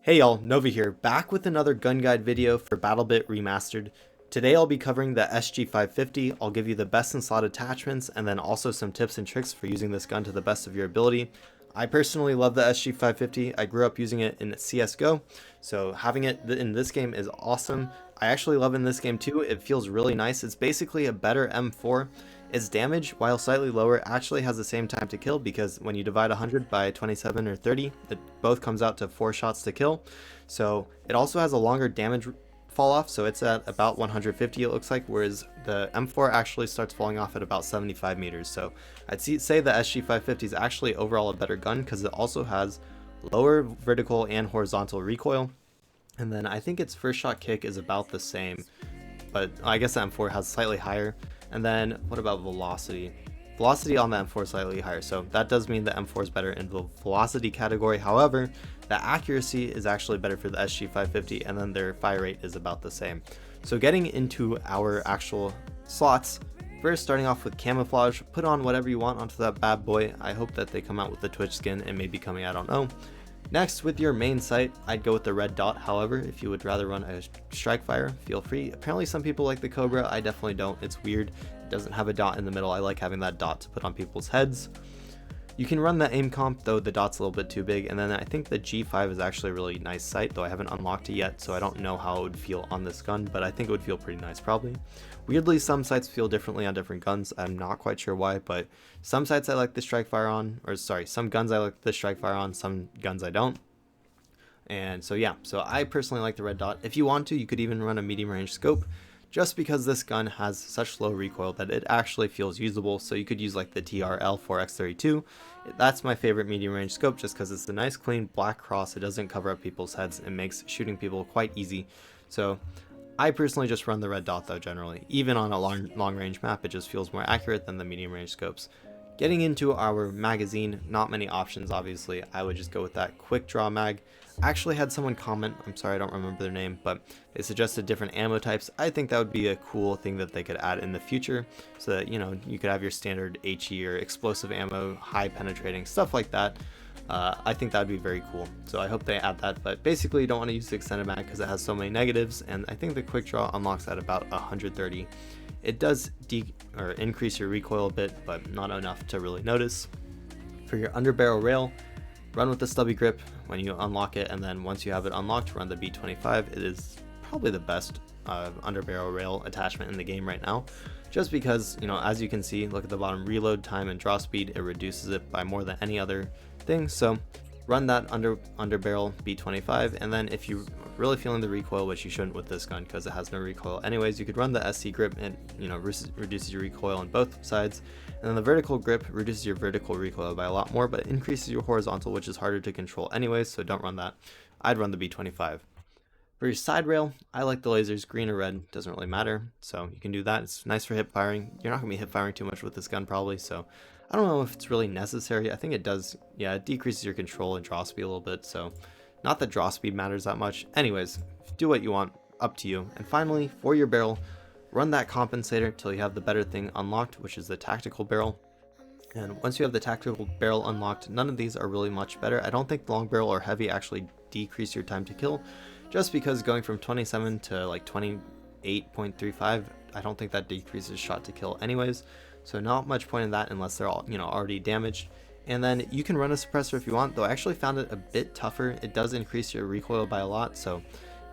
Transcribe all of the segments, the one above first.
Hey y'all, Nova here, back with another gun guide video for BattleBit Remastered. Today I'll be covering the SG550, I'll give you the best in slot attachments, and then also some tips and tricks for using this gun to the best of your ability. I personally love the SG550, I grew up using it in CSGO, so having it in this game is awesome. I actually love it in this game too, it feels really nice. It's basically a better M4. Its damage, while slightly lower, actually has the same time to kill because when you divide 100 by 27 or 30, it both comes out to 4 shots to kill. So it also has a longer damage fall off, so it's at about 150 it looks like, whereas the M4 actually starts falling off at about 75 meters. So I'd say the SG550 is actually overall a better gun because it also has lower vertical and horizontal recoil. And then I think its first shot kick is about the same, but I guess the M4 has slightly higher. And then what about velocity? Velocity on the M4 is slightly higher, so that does mean the M4 is better in the velocity category. However, the accuracy is actually better for the SG550, and then their fire rate is about the same. So getting into our actual slots, first starting off with camouflage, put on whatever you want onto that bad boy. I hope that they come out with the Twitch skin and maybe coming, I don't know. Next, with your main sight, I'd go with the red dot. However, if you would rather run a strike fire, feel free. Apparently some people like the Cobra, I definitely don't. It's weird. It doesn't have a dot in the middle. I like having that dot to put on people's heads. You can run the aim comp, though the dot's a little bit too big. And then I think the G5 is actually a really nice sight, though I haven't unlocked it yet, so I don't know how it would feel on this gun, but I think it would feel pretty nice probably. Weirdly, some sights feel differently on different guns. I'm not quite sure why, but some sights I like the strike fire on, or sorry, some guns I like the strike fire on, some guns I don't. And so yeah, so I personally like the red dot. If you want to, you could even run a medium range scope, just because this gun has such low recoil that it actually feels usable. So you could use like the TRL 4X32. That's my favorite medium range scope just because it's a nice clean black cross. It doesn't cover up people's heads. It makes shooting people quite easy. So I personally just run the red dot though generally. Even on a long range map, it just feels more accurate than the medium range scopes. Getting into our magazine, not many options obviously. I would just go with that quick draw mag. I actually had someone comment, I'm sorry I don't remember their name, but they suggested different ammo types. I think that would be a cool thing that they could add in the future so that, you know, you could have your standard HE or explosive ammo, high penetrating, stuff like that. I think that would be very cool. So I hope they add that, but basically you don't want to use the extended mag because it has so many negatives, and I think the quick draw unlocks at about 130. It does increase your recoil a bit, but not enough to really notice. For your underbarrel rail, run with the stubby grip when you unlock it, and then once you have it unlocked, run the B25. It is probably the best underbarrel rail attachment in the game right now, just because, you know, as you can see, look at the bottom, reload time and draw speed, it reduces it by more than any other thing. So run that underbarrel B25, and then if you're really feeling the recoil, which you shouldn't with this gun because it has no recoil anyways, you could run the SC grip, and you know, reduces your recoil on both sides. And then the vertical grip reduces your vertical recoil by a lot more, but increases your horizontal, which is harder to control anyways, so don't run that. I'd run the B25. For your side rail, I like the lasers, green or red, doesn't really matter, so you can do that. It's nice for hip firing. You're not going to be hip firing too much with this gun probably, so I don't know if it's really necessary. I think it does, yeah, it decreases your control and draw speed a little bit, so not that draw speed matters that much. Anyways, do what you want, up to you. And finally, for your barrel, run that compensator till you have the better thing unlocked, which is the tactical barrel. And once you have the tactical barrel unlocked, none of these are really much better. I don't think long barrel or heavy actually decrease your time to kill, just because going from 27 to like 28.35, I don't think that decreases shot to kill anyways. So not much point in that unless they're all, you know, already damaged. And then you can run a suppressor if you want, though I actually found it a bit tougher. It does increase your recoil by a lot, so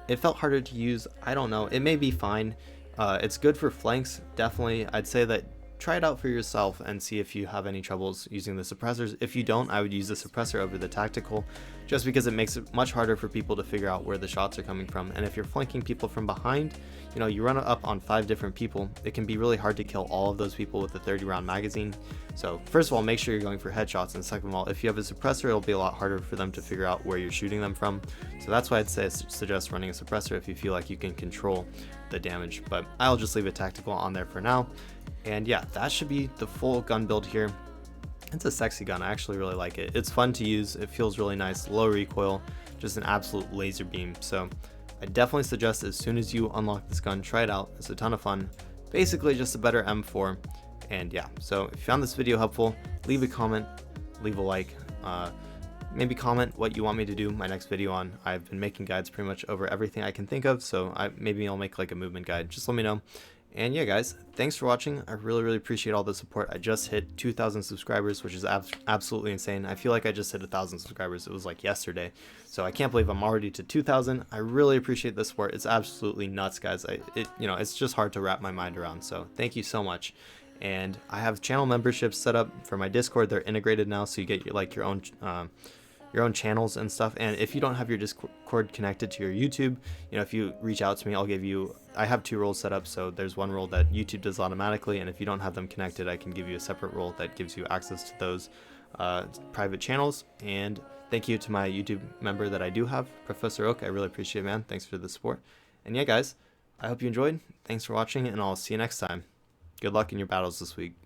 it felt harder to use. I don't know, it may be fine. It's good for flanks, definitely. I'd say that try it out for yourself and see if you have any troubles using the suppressors. If you don't, I would use the suppressor over the tactical, just because it makes it much harder for people to figure out where the shots are coming from. And if you're flanking people from behind, you know, you run it up on 5 different people, it can be really hard to kill all of those people with a 30 round magazine. So first of all, make sure you're going for headshots, and second of all, if you have a suppressor, it'll be a lot harder for them to figure out where you're shooting them from. So that's why I'd suggest running a suppressor if you feel like you can control the damage, but I'll just leave it tactical on there for now. And yeah, that should be the full gun build here. It's a sexy gun, I actually really like it. It's fun to use, it feels really nice, low recoil, just an absolute laser beam. So I definitely suggest as soon as you unlock this gun, try it out. It's a ton of fun. Basically just a better M4. And yeah, so if you found this video helpful, leave a comment, leave a like. maybe comment what you want me to do my next video on. I've been making guides pretty much over everything I can think of, so maybe I'll make like a movement guide. Just let me know. And yeah, guys, thanks for watching. I really appreciate all the support. I just hit 2,000 subscribers, which is absolutely insane. I feel like I just hit 1,000 subscribers. It was like yesterday, so I can't believe I'm already to 2,000. I really appreciate the support. It's absolutely nuts, guys. It's just hard to wrap my mind around. So thank you so much. And I have channel memberships set up for my Discord. They're integrated now, so you get your own channels and stuff. And if you don't have your Discord connected to your YouTube, if you reach out to me, I have 2 roles set up. So there's one role that YouTube does automatically, and if you don't have them connected, I can give you a separate role that gives you access to those private channels. And thank you to my YouTube member that I do have, Professor Oak. I really appreciate it, man. Thanks for the support. And yeah, guys, I hope you enjoyed. Thanks for watching, and I'll see you next time. Good luck in your battles this week.